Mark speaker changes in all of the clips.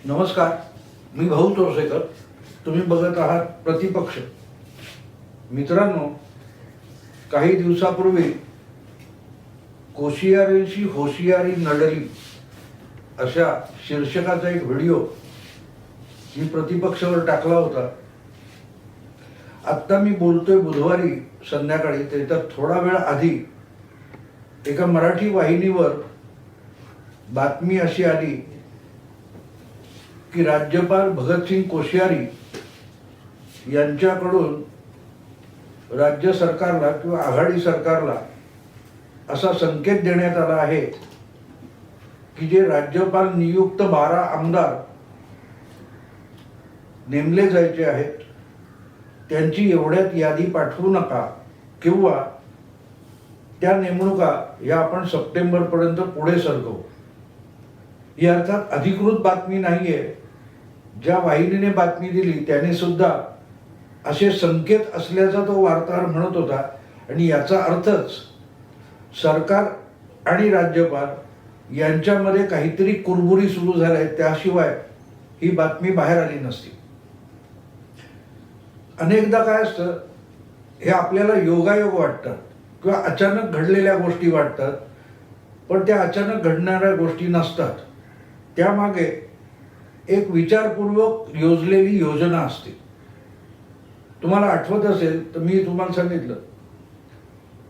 Speaker 1: नमस्कार, मी भाऊ तोरसेकर. तुम्ही बघत आहात प्रतिपक्ष. मित्रांनो, काही दिवसापूर्वी कोशियारींची होशियारी नडली अशा शीर्षकाचा एक व्हिडिओ मी प्रतिपक्षावर टाकला होता. आत्ता मी बोलतोय बुधवारी संध्याकाळी, त्याच्या थोडा वेळ आधी एका मराठी वाहिनीवर बातमी अशी आली की राज्यपाल भगतसिंग कोश्यारी यांच्याकडून राज्य सरकारला किंवा आघाडी सरकारला असा संकेत देण्यात आला आहे की जे राज्यपाल नियुक्त 12 आमदार नेमले जायचे आहेत त्यांची एवढ्यात यादी पाठवू नका, किंवा त्या नेमणुका या आपण सप्टेंबर पर्यंत पुढे सरकवू. ही अर्थात अधिकृत बातमी नाहीये. ज्या वाहिनीने बातमी दिली त्याने सुद्धा असे संकेत असल्याचा तो वार्ताहर म्हणत होता, आणि याचा अर्थच सरकार आणि राज्यपाल यांच्यामध्ये काहीतरी कुरबुरी सुरू झाली, त्याशिवाय ही बातमी बाहेर आली नसती. अनेकदा काय असतं, हे आपल्याला योगायोग वाटतात किंवा अचानक घडलेल्या गोष्टी वाटतात, पण त्या अचानक घडणाऱ्या गोष्टी नसतात. त्यामागे एक विचारपूर्वक योजलेली योजना असते. तुम्हाला आठवत असेल तर मी तुम्हाला सांगितलं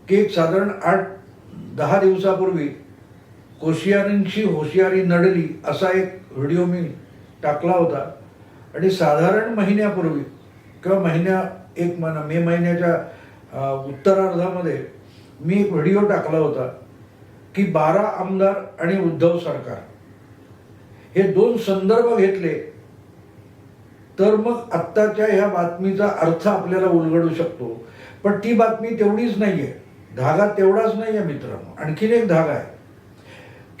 Speaker 1: की एक साधारण 8-10 दिवसापूर्वी कोश्यारींची होशियारी नडली असा एक व्हिडिओ मी टाकला होता. आणि साधारण महिन्यापूर्वी किंवा मे महिन्याच्या उत्तरार्धामध्ये मी एक व्हिडिओ टाकला होता की 12 आमदार आणि उद्धव सरकार हे दोन संदर्भ घेतले तर मग आत्ताच्या ह्या बातमीचा अर्थ आपल्याला उलगडू शकतो. पण ती बातमी तेवढीच नाहीये, धागा तेवढाच नाहीये मित्रांनो. आणखीन एक धागा आहे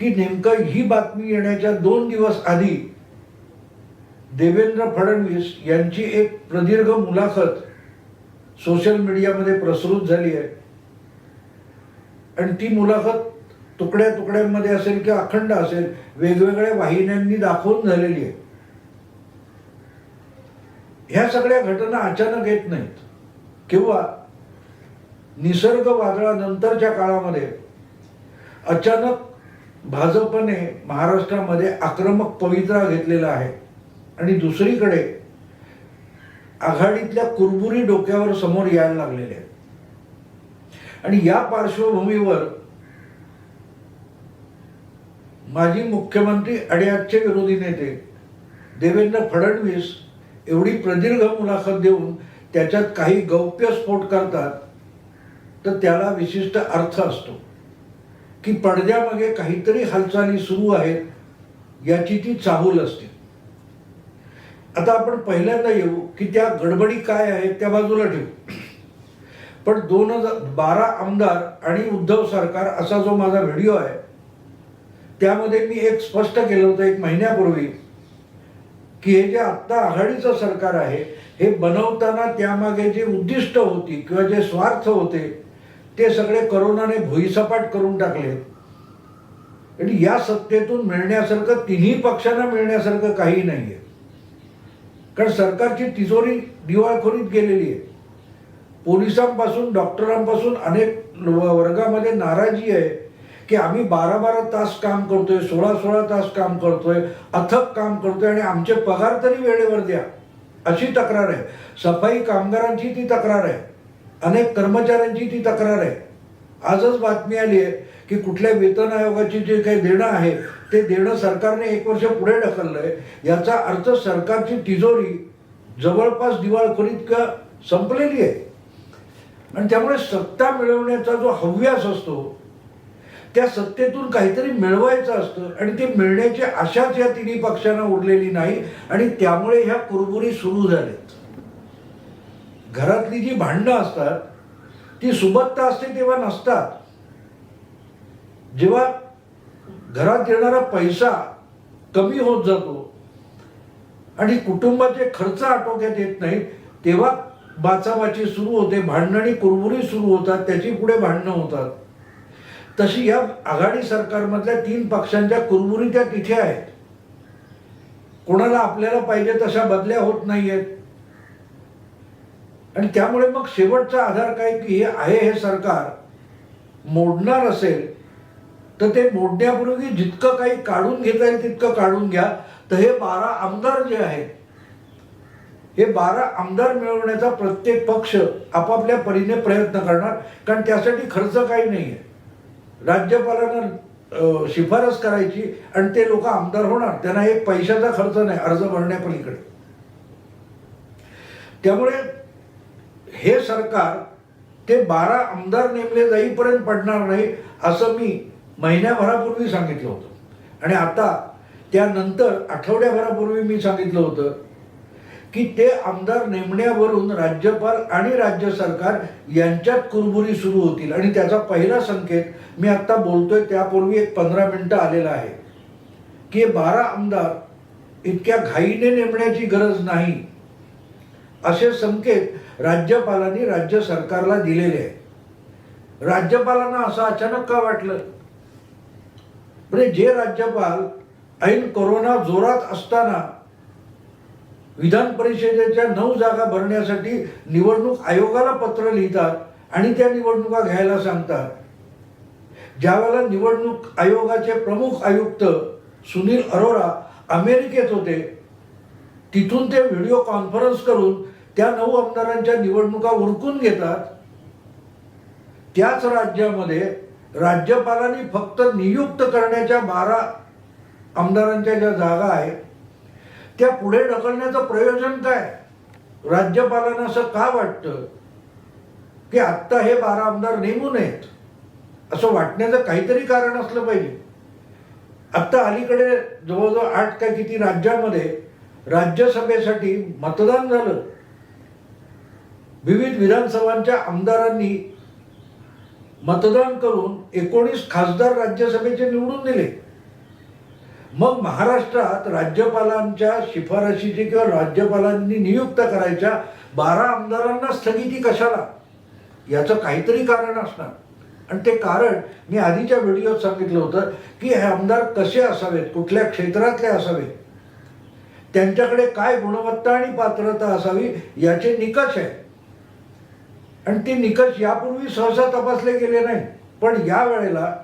Speaker 1: की नेमकं ही बातमी येण्याच्या 2 दिवस आधी देवेंद्र फडणवीस यांची एक प्रदीर्घ मुलाखत सोशल मीडियामध्ये प्रसृत झाली आहे. आणि ती मुलाखत तुकड्या तुकड्यांमध्ये असेल किंवा अखंड असेल, वेगवेगळ्या वाहिन्यांनी दाखवून झालेली आहे. ह्या सगळ्या घटना अचानक येत नाहीत, किंवा निसर्ग वादळानंतरच्या काळामध्ये अचानक भाजपने महाराष्ट्रामध्ये आक्रमक पवित्रा घेतलेला आहे. आणि दुसरीकडे आघाडीतल्या कुरबुरी डोक्यावर समोर यायला लागलेले आहेत. आणि या पार्श्वभूमीवर माजी मुख्यमंत्री आणि आजचे विरोधी नेते देवेंद्र फडणवीस एवढी प्रदीर्घ मुलाखत देऊन त्याच्यात काही गौप्यस्फोट करतात, तर त्याला विशिष्ट अर्थ असतो की पडद्यामागे काहीतरी हालचाली सुरू आहेत याची ती चाहूल असते. आता आपण पहिल्यांदा येऊ की त्या गडबडी काय आहेत त्या बाजूला ठेवू. पण 12 आमदार आणि उद्धव सरकार असा जो माझा व्हिडिओ आहे त्यामध्ये मी एक स्पष्ट केलं होतं 1 महिन्यापूर्वी की हे जे आत्ता आघाडीचं सरकार आहे हे बनवताना त्यामागे जे उद्दिष्ट होती किंवा जे स्वार्थ होते ते सगळे करोनाने भुईसपाट करून टाकले. आणि या सत्तेतून मिळण्यासारखं तिन्ही पक्षांना मिळण्यासारखं काही नाहीये, कारण सरकारची तिजोरी दिवाळखोरीत गेलेली आहे. पोलिसांपासून डॉक्टरांपासून अनेक वर्गामध्ये नाराजी आहे की आम्ही 12-12 तास काम करतोय, 16-16 तास काम करतोय, अथक काम करतोय आणि आमचे पगार तरी वेळेवर द्या, अशी तक्रार आहे. सफाई कामगारांची ती तक्रार आहे, अनेक कर्मचाऱ्यांची ती तक्रार आहे. आजच बातमी आली आहे की कुठल्या वेतन आयोगाची जे काही देणं आहे ते देणं सरकारने 1 वर्ष पुढे ढकललंय. याचा अर्थ सरकारची तिजोरी जवळपास दिवाळखोरीत का संपलेली आहे. आणि त्यामुळे सत्ता मिळवण्याचा जो हव्यास असतो त्या सत्तेतून काहीतरी मिळवायचं असतं, आणि ते मिळण्याची आशाच या तिन्ही पक्षांना उरलेली नाही. आणि त्यामुळे ह्या कुरबुरी सुरू झाल्यात. घरातली जी भांडणं असतात ती सुबत्ता असते तेव्हा नसतात. जेव्हा घरात येणारा पैसा कमी होत जातो आणि कुटुंबाचे खर्च आटोक्यात येत नाहीत, तेव्हा बाचाबाची सुरू होते, भांडणी कुरबुरी सुरू होतात, त्याची पुढे भांडणं होतात. तशी या आघाडी सरकारमधल्या 3 पक्षांच्या कुरबुरी त्या तिथे आहेत. कोणाला आपल्याला पाहिजे तशा बदल्या होत नाहीयेत. आणि त्यामुळे मग शेवटचा आधार काय की हे आहे हे सरकार मोडणार असेल तर ते मोडण्यापूर्वी जितकं काही काढून घेता येईल तितकं काढून घ्या. तर हे 12 आमदार जे आहेत हे 12 आमदार मिळवण्याचा प्रत्येक पक्ष आपापल्या परीने प्रयत्न करणार. कारण त्यासाठी खर्च काही नाहीये. राज्यपालांना शिफारस करायची आणि ते लोक आमदार होणार. त्यांना एक पैशाचा खर्च नाही अर्ज भरण्यापलीकडे. त्यामुळे हे सरकार ते 12 आमदार नेमले जाईपर्यंत पडणार नाही असं मी महिन्याभरापूर्वी सांगितलं होतं. आणि आता त्यानंतर आठवड्याभरापूर्वी मी सांगितलं होतं की ते आमदार नेमण्यावरून राज्यपाल आणि राज्य सरकार यांच्यात कुरबुरी सुरू होतील. आणि त्याचा पहिला संकेत मी आता बोलतोय त्यापूर्वी एक 15 मिनिटं आलेला आहे की 12 आमदार इतक्या घाईने नेमण्याची गरज नाही असे संकेत राज्यपालांनी राज्य सरकारला दिलेले आहे. राज्यपालांना असं अचानक का वाटलं? म्हणजे जे राज्यपाल ऐन कोरोना जोरात असताना विधान परिषदेच्या 9 जागा भरण्यासाठी निवडणूक आयोगाला पत्र लिहितात आणि त्या निवडणुका घ्यायला सांगतात. ज्यावेळेला निवडणूक आयोगाचे प्रमुख आयुक्त सुनील अरोरा अमेरिकेत होते तिथून ते व्हिडिओ कॉन्फरन्स करून त्या 9 आमदारांच्या निवडणुका उरकून घेतात. त्याच राज्यामध्ये राज्यपालांनी फक्त नियुक्त करण्याच्या 12 आमदारांच्या ज्या जागा आहेत त्या पुढे ढकलण्याचं प्रयोजन काय? राज्यपालांना असं का वाटतं की आत्ता हे 12 आमदार नेमू नयेत? असं वाटण्याचं काहीतरी कारण असलं पाहिजे. आत्ता अलीकडे जवळजवळ 8 का किती राज्यामध्ये राज्यसभेसाठी मतदान झालं. विविध विधानसभांच्या आमदारांनी मतदान करून 19 खासदार राज्यसभेचे निवडून दिले. मग महाराष्ट्रात राज्यपालांच्या शिफारशीची किंवा राज्यपालांनी नियुक्त करायच्या 12 आमदारांना स्थगिती कशाला? याचं काहीतरी कारण असणार. आणि ते कारण मी आधीच्या व्हिडिओत सांगितलं होतं की हे आमदार कसे असावेत, कुठल्या क्षेत्रातले असावेत, त्यांच्याकडे काय गुणवत्ता आणि पात्रता असावी याचे निकष आहेत. आणि ते निकष यापूर्वी सहसा तपासले गेले नाही. पण या वेळेला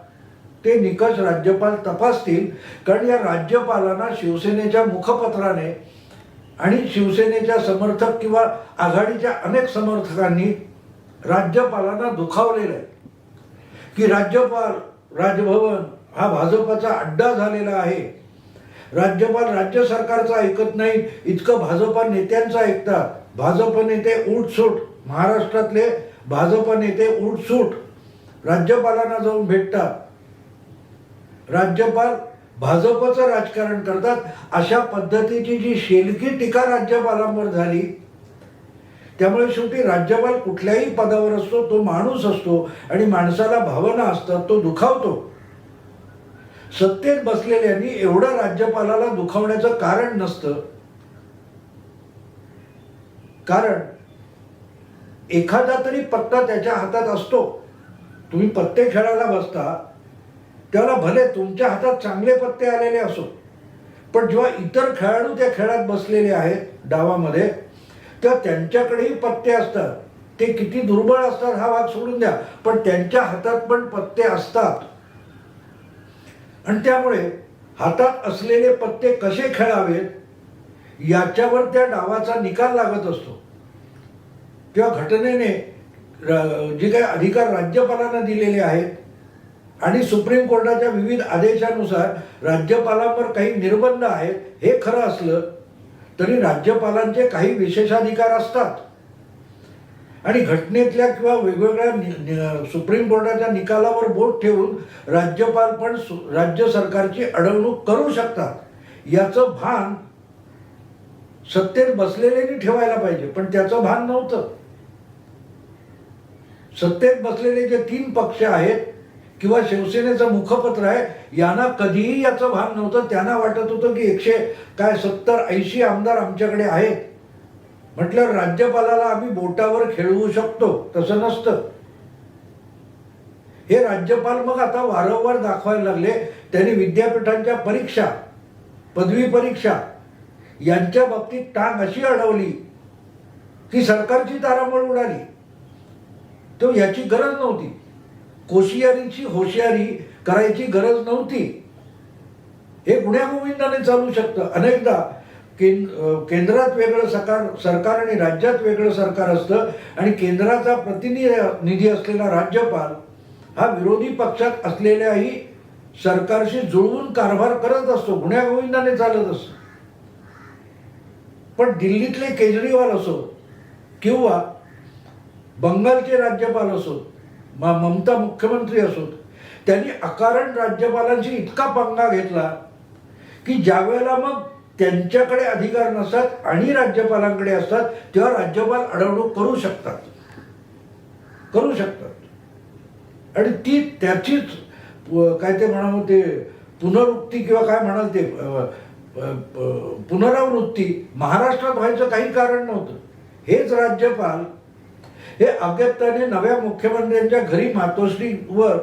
Speaker 1: ते निकष राज्यपाल तपासतील. कारण या राज्यपालांना शिवसेनेच्या मुखपत्राने आणि शिवसेनेच्या समर्थक किंवा आघाडीच्या अनेक समर्थकांनी राज्यपालांना दुखावलेलं आहे की राज्यपाल राजभवन हा भाजपाचा अड्डा झालेला आहे. राज्यपाल राज्य सरकारचं ऐकत नाही इतकं भाजपा नेत्यांचं ऐकतात. भाजप नेते उठसूट महाराष्ट्रातले भाजप नेते उठसूट राज्यपालांना जाऊन भेटतात. राज्यपाल भाजपचं राजकारण करतात. अशा पद्धतीची जी शेलकी टीका राज्यपालांवर झाली त्यामुळे शेवटी राज्यपाल कुठल्याही पदावर असतो तो माणूस असतो आणि माणसाला भावना असतात, तो दुखावतो. सत्तेत बसलेल्यांनी एवढं राज्यपालाला दुखावण्याचं कारण नसतं. कारण एखादा तरी पत्ता त्याच्या हातात असतो. तुम्ही पत्ते खेळायला बसता त्याला भले तुमच्या हातात चांगले पत्ते आलेले असो पण जेव्हा इतर खेळाडू त्या खेळात बसलेले आहेत डावामध्ये तेव्हा त्यांच्याकडेही पत्ते असतात. ते किती दुर्बळ असतात हा भाग सोडून द्या पण त्यांच्या हातात पण पत्ते असतात. आणि त्यामुळे हातात असलेले पत्ते कसे खेळावेत याच्यावर त्या डावाचा निकाल लागत असतो. किंवा घटनेने जे काही अधिकार राज्यपालांना दिलेले आहेत आणि सुप्रीम कोर्टाच्या विविध आदेशानुसार राज्यपालांवर काही निर्बंध आहेत हे खरं असलं तरी राज्यपालांचे काही विशेषाधिकार असतात. आणि घटनेतल्या किंवा वेगवेगळ्या सुप्रीम कोर्टाच्या निकालावर बोट ठेवून राज्यपाल पण राज्य सरकारची अडवणूक करू शकतात. याचं भान सत्तेत बसलेल्यांनी ठेवायला पाहिजे पण त्याचं भान नव्हतं. सत्तेत बसलेले जे 3 पक्ष आहेत किंवा शिवसेनेचं मुखपत्र आहे यांना कधीही याचं भान नव्हतं. त्यांना वाटत होतं की 70-80 आमदार आमच्याकडे आहेत म्हटलं राज्यपालाला आम्ही बोटावर खेळवू शकतो. तसं नसतं. हे राज्यपाल मग आता वारंवार दाखवायला लागले. त्यांनी विद्यापीठांच्या परीक्षा, पदवी परीक्षा यांच्या बाबतीत टांग अशी अडवली की सरकारची तारांबळ उडाली. तो याची गरज नव्हती. कोशियारीची होशियारी करायची गरज नव्हती. हे गुण्यागोविंदाने चालू शकतं. अनेकदा केंद्रात वेगळं सरकार आणि राज्यात वेगळं सरकार असतं आणि केंद्राचा प्रतिनिधी असलेला राज्यपाल हा विरोधी पक्षात असलेल्याही सरकारशी जुळवून कारभार करत असतो. गुण्यागोविंदाने चालत असतो. पण दिल्लीतले केजरीवाल असो किंवा बंगालचे राज्यपाल असोत, ममता मुख्यमंत्री असोत, त्यांनी अकारण राज्यपालांशी इतका पंगा घेतला की ज्यावेळेला मग त्यांच्याकडे अधिकार नसतात आणि राज्यपालांकडे असतात तेव्हा राज्यपाल अडवणूक करू शकतात. आणि ती त्याचीच काय ते म्हणावं ते पुनरुक्ती किंवा काय म्हणाल ते पुनरावृत्ती महाराष्ट्रात व्हायचं काही कारण नव्हतं. हेच राज्यपाल हे अगत्याने नव्या मुख्यमंत्र्यांच्या घरी मातोश्रीवर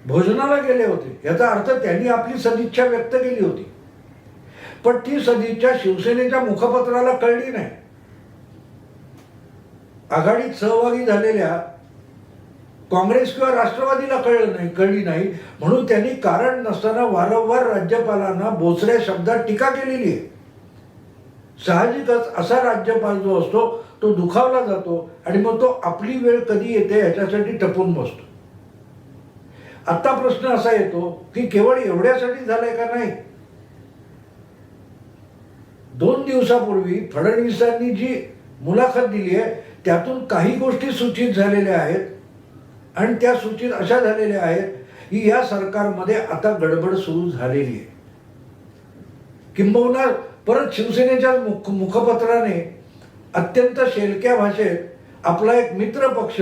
Speaker 1: भोजनाला गेले होते. याचा अर्थ त्यांनी आपली सदिच्छा व्यक्त केली होती. पण ती सदिच्छा शिवसेनेच्या मुखपत्राला कळली नाही. आघाडीत सहभागी झालेल्या काँग्रेस किंवा राष्ट्रवादीला कळली नाही. म्हणून त्यांनी कारण नसताना वारंवार राज्यपालांना बोचऱ्या शब्दात टीका केलेली आहे. साहजिकच असा राज्यपाल जो असतो तो दुखावला जातो आणि मग तो आपली वेळ कधी येते याच्यासाठी टपून बसतो. आता प्रश्न असा येतो की केवळ एवढ्यासाठी झालंय का नाही. 2 दिवसापूर्वी फडणवीसांनी जी मुलाखत दिली आहे त्यातून काही गोष्टी सूचित झालेल्या आहेत आणि त्या सूचित अशा झालेल्या आहेत की या सरकारमध्ये आता गडबड सुरू झालेली आहे. किंबहुना परत शिवसेनेच्या मुखपत्राने अत्यंत शेलक्या भाषेत आपला एक मित्र पक्ष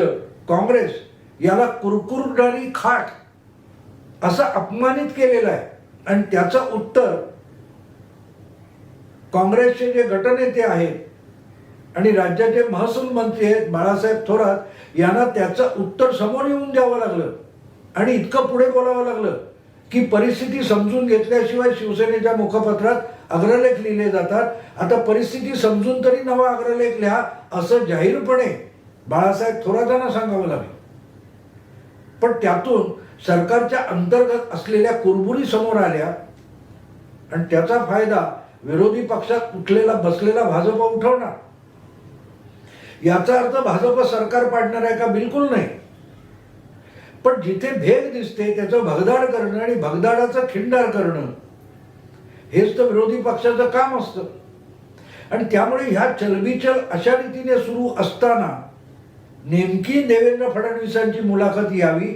Speaker 1: काँग्रेस याला कुरकुरणारी खाट असं अपमानित केलेलं आहे. आणि त्याचं उत्तर काँग्रेसचे जे गटनेते आहेत आणि राज्याचे महसूल मंत्री आहेत बाळासाहेब थोरात यांना त्याचं उत्तर समोर येऊन द्यावं लागलं आणि इतकं पुढे बोलावं लागलं की परिस्थिती समजून घेतल्याशिवाय शिवसेनेच्या मुखपत्रात अग्रलेख लिहिले जातात. आता परिस्थिती समजून तरी नवा अग्रलेख लिहा असं जाहीरपणे बाळासाहेब थोरातांना सांगावं लागलं. पण त्यातून सरकारच्या अंतर्गत असलेल्या कुरबुरी समोर आल्या आणि त्याचा फायदा विरोधी पक्षात बसलेला भाजप उठवणार. याचा अर्थ भाजप सरकार पाडणार आहे का? बिलकुल नाही. पण जिथे भेग दिसते त्याचं भगदाड करणं आणि भगदाडाचं खिंडार करणं हेच तर विरोधी पक्षाचं काम असतं. आणि त्यामुळे ह्या चलबिचल अशा रीतीने सुरू असताना नेमकी देवेंद्र फडणवीसांची मुलाखत यावी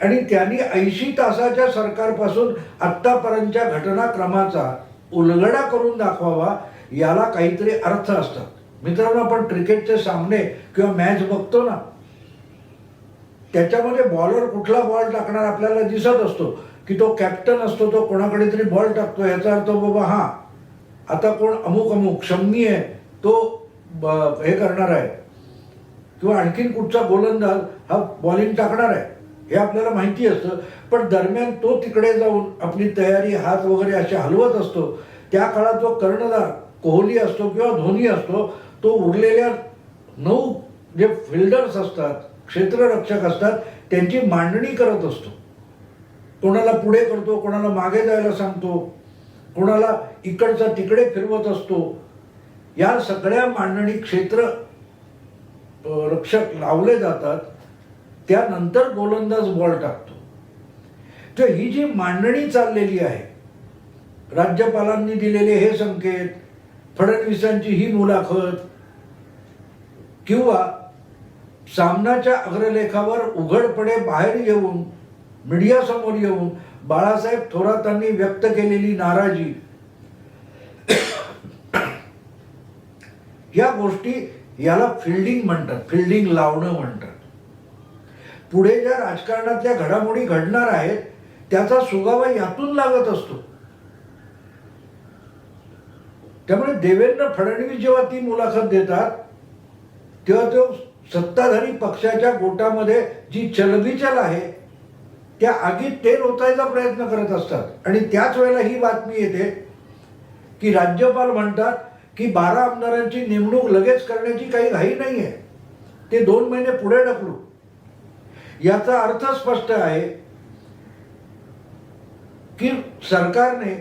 Speaker 1: आणि त्यांनी 80 तासाच्या सरकारपासून आत्तापर्यंतच्या घटनाक्रमाचा उलगडा करून दाखवावा. याला काहीतरी अर्थ असतात. मित्रांनो, आपण क्रिकेटचे सामने किंवा मॅच बघतो ना, त्याच्यामध्ये बॉलर कुठला बॉल टाकणार आपल्याला दिसत असतो की तो कॅप्टन असतो, तो कोणाकडे तरी बॉल टाकतो. याचा अर्थ बाबा हा आता कोण अमुक शम्मी आहे तो हे करणार आहे किंवा आणखीन कुठचा गोलंदाज हा बॉलिंग टाकणार आहे हे आपल्याला माहिती असतं. पण दरम्यान तो तिकडे जाऊन आपली तयारी हात वगैरे असे हलवत असतो. त्या काळात जो कर्णधार कोहली असतो किंवा धोनी असतो तो उरलेल्या 9 जे फिल्डर्स असतात, क्षेत्ररक्षक असतात, त्यांची मांडणी करत असतो. कोणाला पुढे करतो, कोणाला मागे जायला सांगतो, कोणाला इकडचा तिकडे फिरवत असतो. या सगळ्या मांडणी क्षेत्र रक्षक लावले जातात. त्यानंतर गोलंदाज बॉल टाकतो. तर ही जी मांडणी चाललेली आहे, राज्यपालांनी दिलेले हे संकेत, फडणवीसांची ही मुलाखत किंवा सामनाच्या अग्रलेखावर उघडपणे बाहेर येऊन मीडियासमोर येऊन बाळासाहेब थोरातांनी व्यक्त केलेली नाराजी, या गोष्टी याला फिल्डिंग म्हणतात, फिल्डिंग लावणं म्हणतात. पुढे ज्या राजकारणातल्या घडामोडी घडणार आहेत त्याचा सुगावा यातून लागत असतो. त्यामुळे देवेंद्र फडणवीस जेव्हा ती मुलाखत देतात तेव्हा तो सत्ताधारी पक्षाच्या गोटामध्ये जी चलबिचल आहे त्या आगीत तेल ओतायचा प्रयत्न करत असतात. आणि त्याच वेळेला ही बातमी येते की राज्यपाल म्हणतात की 12 आमदारांची नेमणूक लगेच करण्याची काही घाई नाही आहे, ते 2 महिने पुढे ढकलू. याचा अर्थ स्पष्ट आहे की सरकारने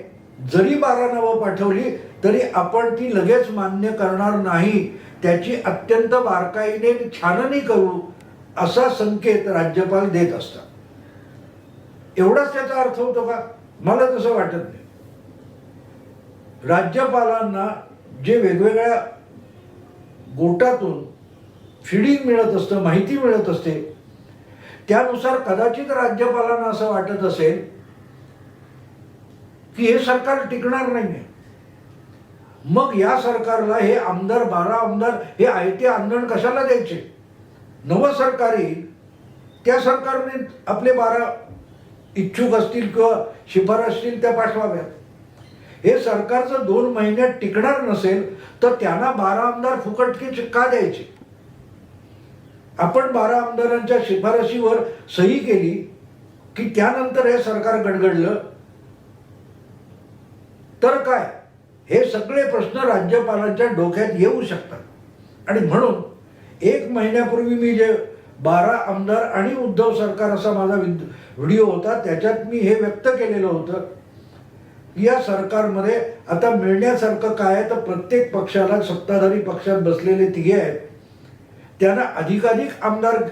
Speaker 1: जरी 12 नावं पाठवली तरी आपण ती लगेच मान्य करणार नाही, त्याची अत्यंत बारकाईने छाननी करू, असा संकेत राज्यपाल देत असतात. एवढाच त्याचा अर्थ होतो का? मला तसं वाटत नाही. राज्यपालांना जे वेगवेगळ्या गोटातून फिडिंग मिळत असतं, माहिती मिळत असते, त्यानुसार कदाचित राज्यपालांना असं वाटत असेल की हे सरकार टिकणार नाहीये. मग या सरकारला हे आमदार 12 आमदार हे आयते आंदण कशाला द्यायचे? नवं सरकार येईल, त्या सरकारने आपले 12 इच्छुक असतील किंवा शिफारस असतील त्या पाठवाव्यात. हे सरकार जर 2 महिन्यात टिकणार नसेल तर त्यांना 12 आमदार फुकटके का द्यायचे? आपण 12 आमदारांच्या शिफारशीवर सही केली की त्यानंतर हे सरकार गडगडलं तर काय? हे सगळे प्रश्न राज्यपालांच्या डोक्यात येऊ शकतात. आणि म्हणून 1 महिन्यापूर्वी मी जे 12 आमदार आणि उद्धव सरकार असा माझा व्हिडिओ होता, त्याच्यात मी हे व्यक्त केलेलं होतं की या सरकारमध्ये आता मिळण्यासारखं काय आहे, तर प्रत्येक पक्षाला, सत्ताधारी पक्षात बसलेले तिघे आहेत, त्यांना अधिकाधिक आमदार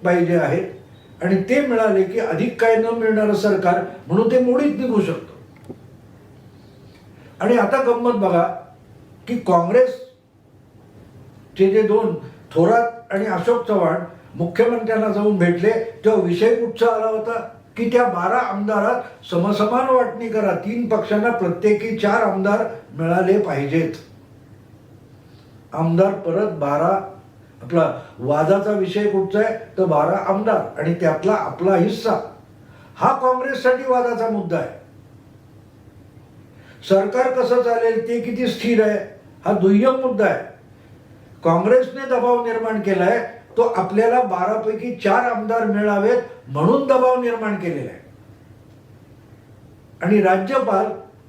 Speaker 1: पाहिजे आहेत आणि ते मिळाले की अधिक काय न मिळणारं सरकार म्हणून ते मोडीत निघू शकतो. आणि आता गंमत बघा की काँग्रेसचे जे 2 थोरात आणि अशोक चव्हाण मुख्यमंत्र्यांना जाऊन भेटले तेव्हा विषय कुठचा आला होता की त्या 12 आमदारात समसमान वाटणी करा, 3 पक्षांना प्रत्येकी 4 आमदार मिळाले पाहिजेत. आमदार परत 12, आपला वादाचा विषय कुठचा आहे तर 12 आमदार आणि त्यातला आपला हिस्सा, हा काँग्रेससाठी वादाचा मुद्दा आहे. सरकार कसं चालेल, ते किती स्थिर आहे, हा दुय्यम मुद्दा आहे. काँग्रेसने दबाव निर्माण केलाय, तो आपल्याला 12 पैकी 4 आमदार मिळावेत म्हणून दबाव निर्माण केलेला आहे. आणि राज्यपाल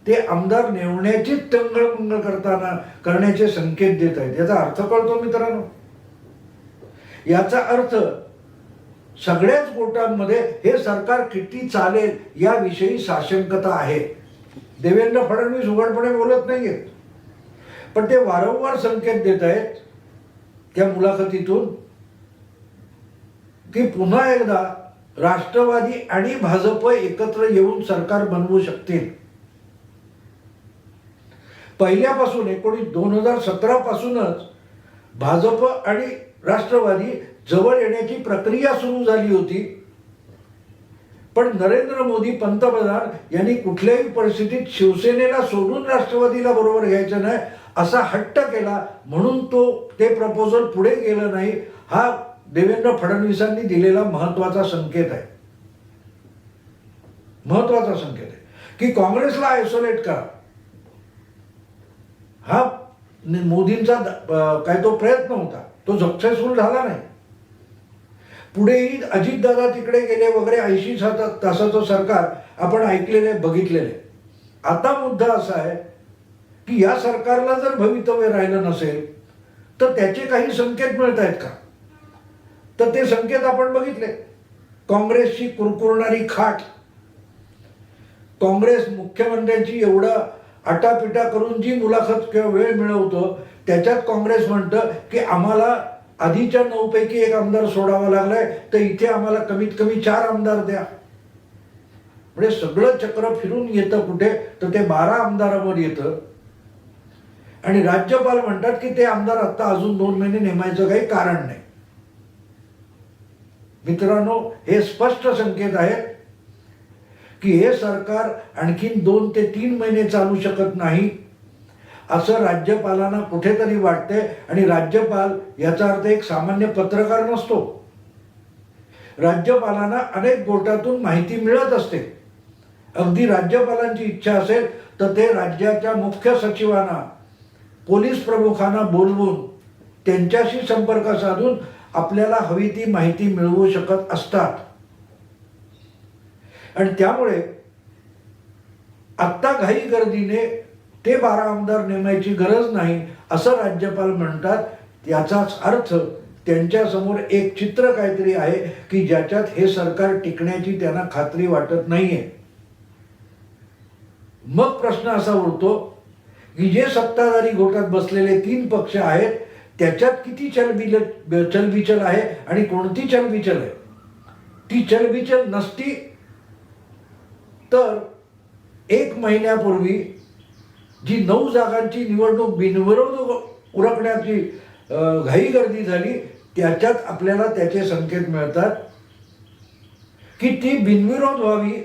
Speaker 1: ते आमदार नेमण्याची तंगडमंगळ करण्याचे संकेत देत आहेत. याचा अर्थ कळतो मित्रांनो? याचा अर्थ सगळ्याच गोटांमध्ये हे सरकार किती चालेल याविषयी साशंकता आहे. देवेंद्र फडणवीस उघडपणे बोलत नाहीयेत, पण ते वारंवार संकेत देत आहेत त्या मुलाखतीतून की पुन्हा एकदा राष्ट्रवादी आणि भाजप एकत्र येऊन सरकार बनवू शकतील. पहिल्यापासून 2017 पासूनच भाजप आणि राष्ट्रवादी जवळ येण्याची प्रक्रिया सुरू झाली होती, पण नरेंद्र मोदी पंतप्रधान यांनी कुठल्याही परिस्थितीत शिवसेनेला सोडून राष्ट्रवादीला बरोबर घ्यायचं नाही असा हट्ट केला, म्हणून ते प्रपोजल पुढे गेलं नाही. हा देवेंद्र फडणवीसांनी दिलेला महत्वाचा संकेत आहे. महत्वाचा संकेत आहे की काँग्रेसला आयसोलेट करा. हा मोदींचा काय तो प्रयत्न होता, तो सक्सेसफुल झाला नाही. पुढेही अजितदादा तिकडे गेले वगैरे, 80 तासाचं सरकार आपण ऐकलेले बघितलेले. आता मुद्दा असा आहे की या सरकारला जर भवितव्य राहिलं नसेल तर त्याचे काही संकेत मिळत आहेत का? तर ते संकेत आपण बघितले. काँग्रेसची कुरकुरणारी खाट, काँग्रेस मुख्यमंत्र्यांची एवढं आटापिटा करून जी मुलाखत किंवा वेळ मिळवतो त्याच्यात काँग्रेस म्हणतं की आम्हाला आधीच्या 9 पैकी 1 आमदार सोडावा लागलाय, तर इथे आम्हाला कमीत कमी 4 आमदार द्या. म्हणजे सगळं चक्र फिरून येतं कुठे, तर ते 12 आमदारांवर येतं. आणि राज्यपाल म्हणतात की ते आमदार आता अजून 2 महिने नेमायचं काही कारण नाही. मित्रांनो, हे स्पष्ट संकेत आहेत की हे सरकार आणखीन 2 ते 3 महिने चालू शकत नाही असं राज्यपालांना कुठेतरी वाटते. आणि राज्यपाल याचा अर्थ एक सामान्य पत्रकार नसतो. राज्यपालांना अनेक गोटातून माहिती मिळत असते. अगदी राज्यपालांची इच्छा असेल तर ते राज्याच्या मुख्य सचिवांना, पोलीस प्रमुखांना बोलवून त्यांच्याशी संपर्क साधून आपल्याला हवी ती माहिती मिळवू शकत असतात. आणि त्यामुळे आत्ता घाई गर्दीने ते 12 आमदार नेमायची गरज नाही असं राज्यपाल म्हणतात. याचाच अर्थ त्यांच्यासमोर एक चित्र काहीतरी आहे की ज्याच्यात हे सरकार टिकण्याची त्यांना खात्री वाटत नाहीये. मग प्रश्न असा उरतो की जे सत्ताधारी गोटात बसलेले 3 पक्ष आहेत त्याच्यात किती चलबिचल आहे आणि कोणती चलबिचल आहे. ती चलबिचल नसती तर 1 महिन्यापूर्वी जी 9 जागांची निवडणूक बिनविरोध उरकण्याची घाई गर्दी झाली त्याच्यात आपल्याला त्याचे संकेत मिळतात की ती बिनविरोध व्हावी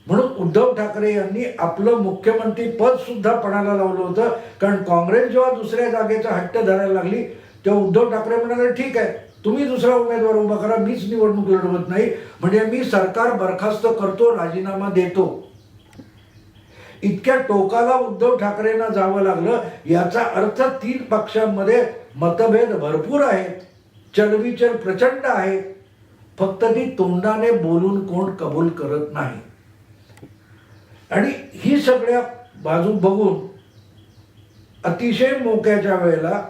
Speaker 1: म्हणून उद्धव ठाकरे यांनी आपलं मुख्यमंत्री पद सुद्धा पणाला लावलं होतं. कारण काँग्रेस जेव्हा दुसऱ्या जागेचा हट्ट धरायला लागली तेव्हा उद्धव ठाकरे म्हणाले ठीक आहे तुम्ही दुसरा उमेदवार उभा करा, मीच निवडणूक लढवत नाही, म्हणजे मी सरकार बरखास्त करतो, राजीनामा देतो. इतक्या टोकाला उद्धव ठाकरेंना जावं लागलं. याचा अर्थ 3 पक्षांमध्ये मतभेद भरपूर आहेत, चलबिचल प्रचंड आहे, फक्त ती तोंडाने बोलून कोण कबूल करत नाही. आणि ही सगळ्या बाजू बघून अतिशय मोक्याच्या वेळेला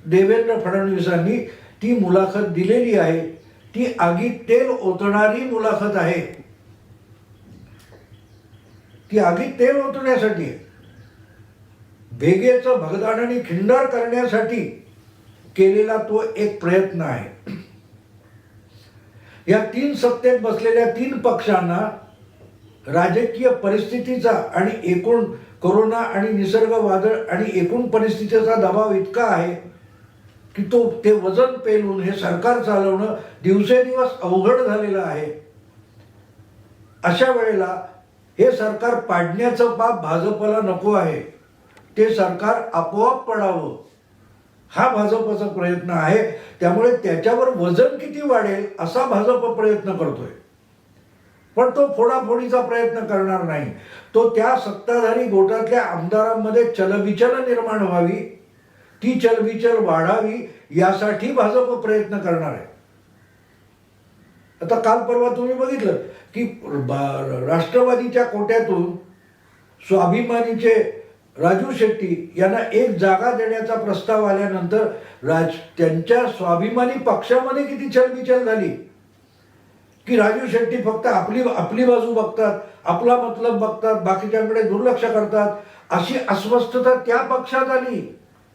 Speaker 1: देवेंद्र फडणवीसांनी ती मुलाखत दिलेली आहे. ती आगीत तेल ओतणारी मुलाखत आहे. ती आगीत तेल ओतण्यासाठी आहे, भेगेचं भगदाड आणि खिंडार करण्यासाठी केलेला तो एक प्रयत्न आहे. या 3 सत्तेत बसलेल्या 3 पक्षांना राजकीय परिस्थितीचा आणि एकूण कोरोना आणि निसर्ग वादळ आणि एकूण परिस्थितीचा दबाव इतका आहे की ते वजन पेलून हे सरकार चालवणं दिवसेदिवस अवघड झालेलं आहे. अशा वेळेला हे सरकार पाडण्याचं पाप भाजपला नको आहे. ते सरकार आपोआप पडावं हा भाजपचा प्रयत्न आहे. त्यामुळे त्याच्यावर वजन किती वाढेल असा भाजप प्रयत्न करतोय, पण तो फोडाफोडीचा प्रयत्न करणार नाही. तो त्या सत्ताधारी गोटातल्या आमदारांमध्ये चलबिचल निर्माण व्हावी, ती चलबिचल वाढावी यासाठी भाजप प्रयत्न करणार आहे. आता काल परवा तुम्ही बघितलं की राष्ट्रवादीच्या कोट्यातून स्वाभिमानीचे राजू शेट्टी यांना 1 जागा देण्याचा प्रस्ताव आल्यानंतर त्यांच्या स्वाभिमानी पक्षामध्ये किती चलबिचल झाली की राजू शेट्टी फक्त आपली बाजू बघतात, आपला मतलब बघतात, बाकीच्यांकडे दुर्लक्ष करतात. अशी अस्वस्थता त्या पक्षात आली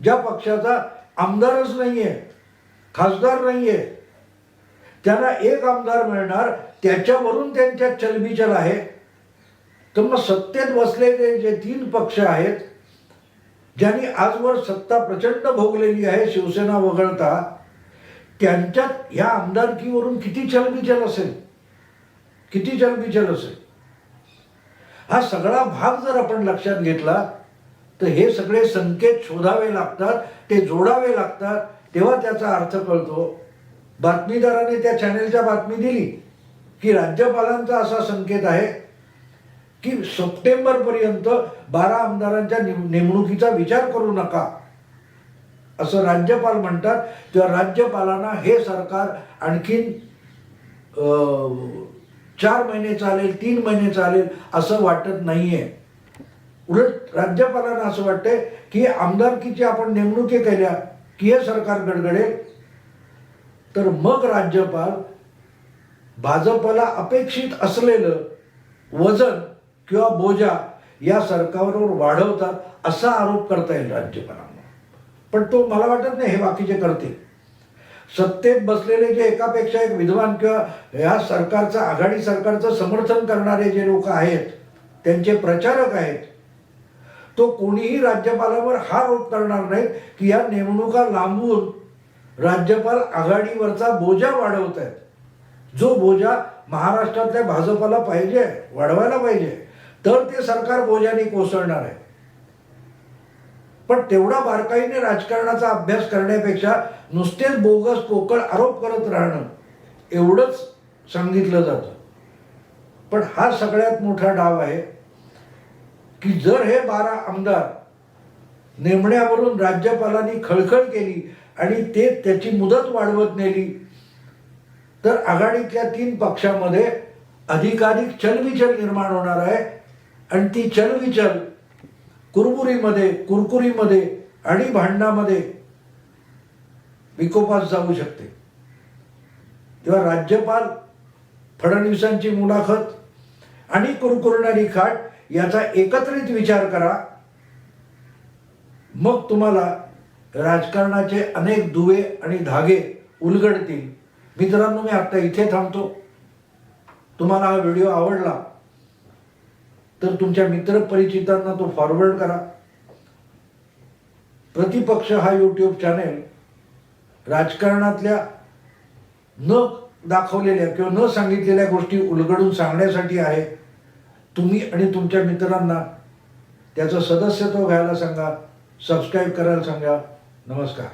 Speaker 1: ज्या पक्षाचा आमदारच नाहीये, खासदार नाहीये. त्यांना 1 आमदार मिळणार त्याच्यावरून त्यांच्यात चलबिचल आहे. तर मग सत्तेत बसलेले जे 3 पक्ष आहेत ज्यांनी आजवर सत्ता प्रचंड भोगलेली आहे शिवसेना वगळता, त्यांच्यात ह्या आमदारकीवरून किती चलबिचल असेल, किती चलबिचल असेल. हा सगळा भाग जर आपण लक्षात घेतला तर हे सगळे संकेत शोधावे लागतात, ते जोडावे लागतात, तेव्हा त्याचा अर्थ कळतो. बातमीदाराने त्या चॅनेलच्या बातमी दिली की राज्यपालांचा असा संकेत आहे की सप्टेंबरपर्यंत 12 आमदारांच्या नेमणुकीचा विचार करू नका असं राज्यपाल म्हणतात. तेव्हा राज्यपालांना हे सरकार आणखीन 4 महिने चालेल, 3 महिने चालेल असं वाटत नाहीये. उलट राज्यपालांना असं वाटतंय की आमदारकीची आपण नेमणुकी केल्या की हे सरकार गडगडेल. तर मग राज्यपाल भाजपला अपेक्षित असलेलं वजन किंवा बोजा या सरकारवर वाढवतात असा आरोप करता येईल राज्यपालांना. पण तो मला वाटत नाही हे बाकीचे करतील. सत्तेत बसलेले जे एकापेक्षा एक विद्वान किंवा या सरकारचं आघाडी सरकारचं समर्थन करणारे जे लोक आहेत, त्यांचे प्रचारक आहेत, तो कोणीही राज्यपालावर हा आरोप करणार नाही की या नेमणुका लांबून राज्यपाल आघाडीवरचा बोजा वाढवत आहेत. जो बोजा महाराष्ट्रातल्या भाजपला पाहिजे, वाढवायला पाहिजे, तर ते सरकार बोजाने कोसळणार आहे. पण तेवढा बारकाईने राजकारणाचा अभ्यास करण्यापेक्षा नुसतेच बोगस पोकळ आरोप करत राहणं एवढंच सांगितलं जातं. पण हा सगळ्यात मोठा डाव आहे की जर हे 12 आमदार नेमण्यावरून राज्यपालांनी खळखळ केली आणि ते त्याची मुदत वाढवत नेली तर आघाडीतल्या 3 पक्षांमध्ये अधिकाधिक चलबिचल निर्माण होणार आहे आणि ती चलविचल कुरबुरीमध्ये, कुरकुरीमध्ये आणि भांडणामध्ये विकोपास जाऊ शकते. तेव्हा राज्यपाल फडणवीसांची मुलाखत आणि कुरकुरणारी खाट याचा एकत्रित विचार करा. मग तुम्हाला राजकारणाचे अनेक दुवे आणि धागे उलगडतील. मित्रांनो, मी आता इथे थांबतो. तुम्हाला हा व्हिडिओ आवडला तर तुमच्या मित्रपरिचितांना तो फॉरवर्ड करा. प्रतिपक्ष हा यूट्यूब चॅनेल राजकारणातल्या न दाखवलेल्या किंवा न सांगितलेल्या गोष्टी उलगडून सांगण्यासाठी आहे. तुम्ही आणि तुमच्या मित्रांना त्याचं सदस्यत्व घ्यायला सांगा, सबस्क्राईब करायला सांगा. नमस्कार.